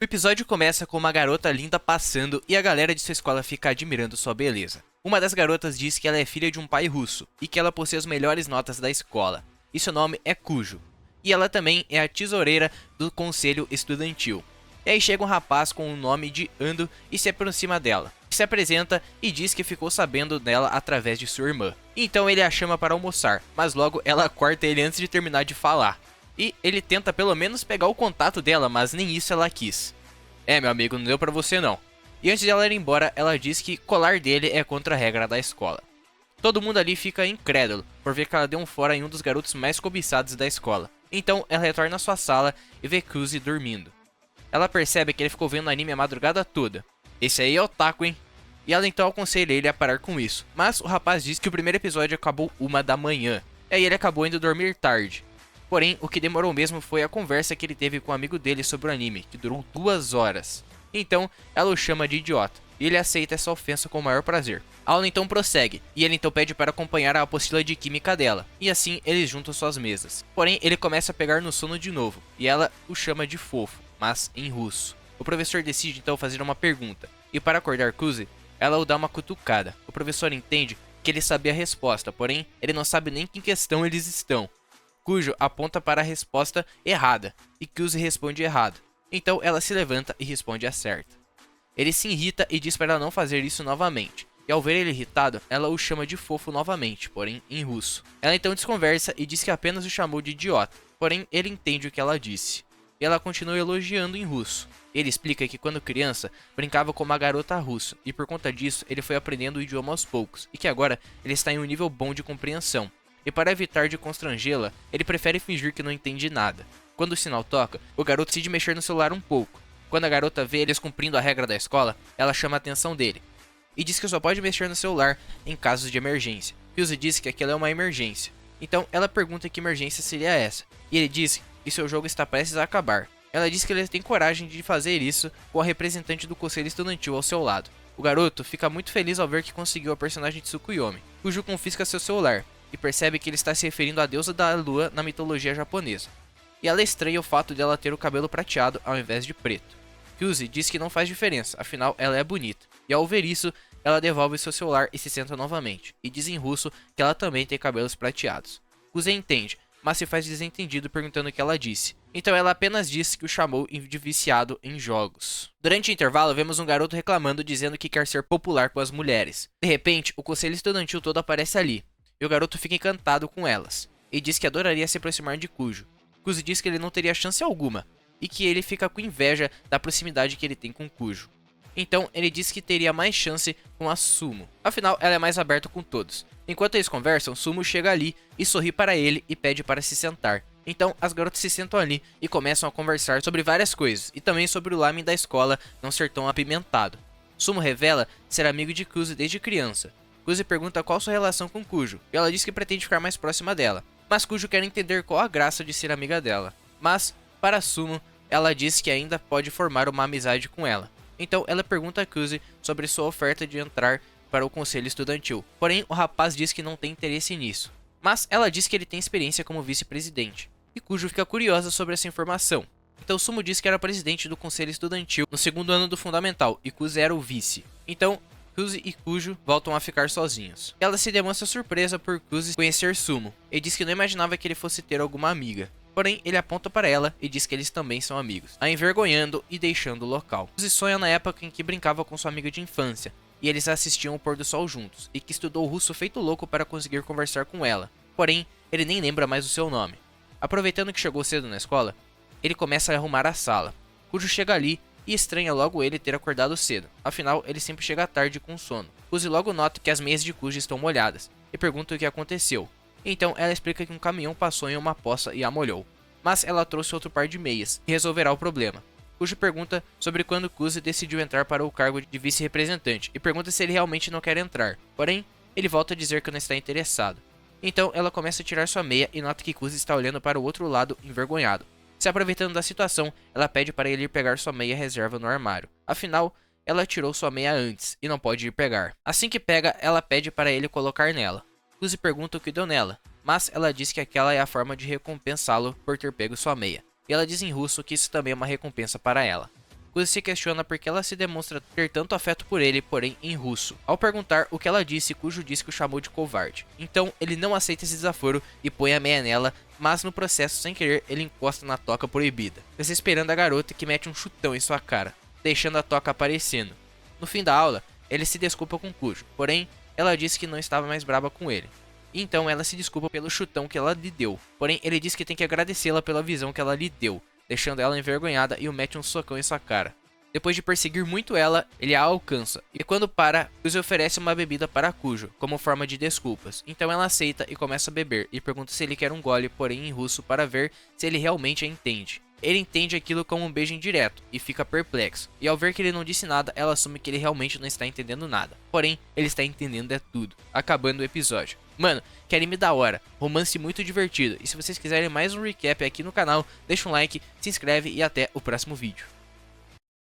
O episódio começa com uma garota linda passando e a galera de sua escola fica admirando sua beleza. Uma das garotas diz que ela é filha de um pai russo e que ela possui as melhores notas da escola, e seu nome é Kujo. E ela também é a tesoureira do conselho estudantil. E aí chega um rapaz com o nome de Ando e se aproxima dela. Se apresenta e diz que ficou sabendo dela através de sua irmã. Então ele a chama para almoçar, mas logo ela corta ele antes de terminar de falar. E ele tenta pelo menos pegar o contato dela, mas nem isso ela quis. Meu amigo, não deu pra você não. E antes de ela ir embora, ela diz que colar dele é contra a regra da escola. Todo mundo ali fica incrédulo por ver que ela deu um fora em um dos garotos mais cobiçados da escola. Então ela retorna à sua sala e vê Kuzi dormindo. Ela percebe que ele ficou vendo anime a madrugada toda. Esse aí é otaku, hein? E ela então aconselha ele a parar com isso. Mas o rapaz diz que o primeiro episódio acabou 1 da manhã. E aí ele acabou indo dormir tarde. Porém, o que demorou mesmo foi a conversa que ele teve com um amigo dele sobre o anime, que durou 2 horas. Então, ela o chama de idiota, e ele aceita essa ofensa com o maior prazer. A aula então prossegue, e ele então pede para acompanhar a apostila de química dela, e assim eles juntam suas mesas. Porém, ele começa a pegar no sono de novo, e ela o chama de fofo, mas em russo. O professor decide então fazer uma pergunta, e para acordar Kuzi, ela o dá uma cutucada. O professor entende que ele sabia a resposta, porém, ele não sabe nem que questão eles estão. Kujo aponta para a resposta errada, e Kuzi responde errado. Então ela se levanta e responde a certa. Ele se irrita e diz para ela não fazer isso novamente. E ao ver ele irritado, ela o chama de fofo novamente, porém em russo. Ela então desconversa e diz que apenas o chamou de idiota, porém ele entende o que ela disse. E ela continua elogiando em russo. Ele explica que quando criança, brincava com uma garota russa, e por conta disso ele foi aprendendo o idioma aos poucos, e que agora ele está em um nível bom de compreensão. E para evitar de constrangê-la, ele prefere fingir que não entende nada. Quando o sinal toca, o garoto decide mexer no celular um pouco. Quando a garota vê eles cumprindo a regra da escola, ela chama a atenção dele. E diz que só pode mexer no celular em casos de emergência. Kyuzi diz que aquilo é uma emergência. Então ela pergunta que emergência seria essa. E ele diz que seu jogo está prestes a acabar. Ela diz que ele tem coragem de fazer isso com a representante do conselho estudantil ao seu lado. O garoto fica muito feliz ao ver que conseguiu a personagem de Tsukuyomi, cujo confisca seu celular. E percebe que ele está se referindo à deusa da lua na mitologia japonesa. E ela estranha o fato de ela ter o cabelo prateado ao invés de preto. Kyuzi diz que não faz diferença, afinal ela é bonita. E ao ver isso, ela devolve seu celular e se senta novamente. E diz em russo que ela também tem cabelos prateados. Kuzi entende, mas se faz desentendido perguntando o que ela disse. Então ela apenas disse que o chamou de viciado em jogos. Durante o intervalo, vemos um garoto reclamando dizendo que quer ser popular com as mulheres. De repente, o conselho estudantil todo aparece ali. E o garoto fica encantado com elas, e diz que adoraria se aproximar de Kujo. Kujo diz que ele não teria chance alguma, e que ele fica com inveja da proximidade que ele tem com Kujo. Então ele diz que teria mais chance com a Sumo, afinal ela é mais aberta com todos. Enquanto eles conversam, Sumo chega ali e sorri para ele e pede para se sentar. Então as garotas se sentam ali e começam a conversar sobre várias coisas, e também sobre o lamen da escola não ser tão apimentado. Sumo revela ser amigo de Kujo desde criança. Kuzi pergunta qual sua relação com Kujo, e ela diz que pretende ficar mais próxima dela. Mas Kujo quer entender qual a graça de ser amiga dela. Mas, para Sumo, ela diz que ainda pode formar uma amizade com ela. Então ela pergunta a Kuzi sobre sua oferta de entrar para o conselho estudantil. Porém, o rapaz diz que não tem interesse nisso. Mas ela diz que ele tem experiência como vice-presidente. E Kujo fica curiosa sobre essa informação. Então Sumo diz que era presidente do conselho estudantil no 2º ano do fundamental, e Kuzi era o vice. Então Kuzi e Kujo voltam a ficar sozinhos. Ela se demonstra surpresa por Kuzi conhecer Sumo, e diz que não imaginava que ele fosse ter alguma amiga. Porém, ele aponta para ela e diz que eles também são amigos, a envergonhando e deixando o local. Kuzi sonha na época em que brincava com sua amiga de infância, e eles assistiam o pôr do sol juntos, e que estudou russo feito louco para conseguir conversar com ela. Porém, ele nem lembra mais o seu nome. Aproveitando que chegou cedo na escola, ele começa a arrumar a sala. Kujo chega ali e estranha logo ele ter acordado cedo, afinal ele sempre chega tarde com sono. Kuzi logo nota que as meias de Kujo estão molhadas, e pergunta o que aconteceu. Então ela explica que um caminhão passou em uma poça e a molhou, mas ela trouxe outro par de meias, que resolverá o problema. Kujo pergunta sobre quando Kuzi decidiu entrar para o cargo de vice-representante, e pergunta se ele realmente não quer entrar, porém ele volta a dizer que não está interessado. Então ela começa a tirar sua meia e nota que Kuzi está olhando para o outro lado envergonhado. Se aproveitando da situação, ela pede para ele ir pegar sua meia reserva no armário. Afinal, ela tirou sua meia antes e não pode ir pegar. Assim que pega, ela pede para ele colocar nela. Kuzi pergunta o que deu nela, mas ela diz que aquela é a forma de recompensá-lo por ter pego sua meia. E ela diz em russo que isso também é uma recompensa para ela. Kujo se questiona porque ela se demonstra ter tanto afeto por ele, porém em russo. Ao perguntar o que ela disse, Kujo diz que o chamou de covarde. Então ele não aceita esse desaforo e põe a meia nela, mas no processo, sem querer, ele encosta na toca proibida, desesperando a garota, que mete um chutão em sua cara, deixando a toca aparecendo. No fim da aula, ele se desculpa com Kujo, porém ela disse que não estava mais braba com ele. Então ela se desculpa pelo chutão que ela lhe deu, porém ele diz que tem que agradecê-la pela visão que ela lhe deu, deixando ela envergonhada e o mete um socão em sua cara. Depois de perseguir muito ela, ele a alcança, e quando para, Kujo oferece uma bebida para Kujo, como forma de desculpas. Então ela aceita e começa a beber, e pergunta se ele quer um gole, porém em russo, para ver se ele realmente a entende. Ele entende aquilo como um beijo indireto, e fica perplexo, e ao ver que ele não disse nada, ela assume que ele realmente não está entendendo nada. Porém, ele está entendendo é tudo, acabando o episódio. Mano, que anime da hora, romance muito divertido, e se vocês quiserem mais um recap aqui no canal, deixa um like, se inscreve e até o próximo vídeo.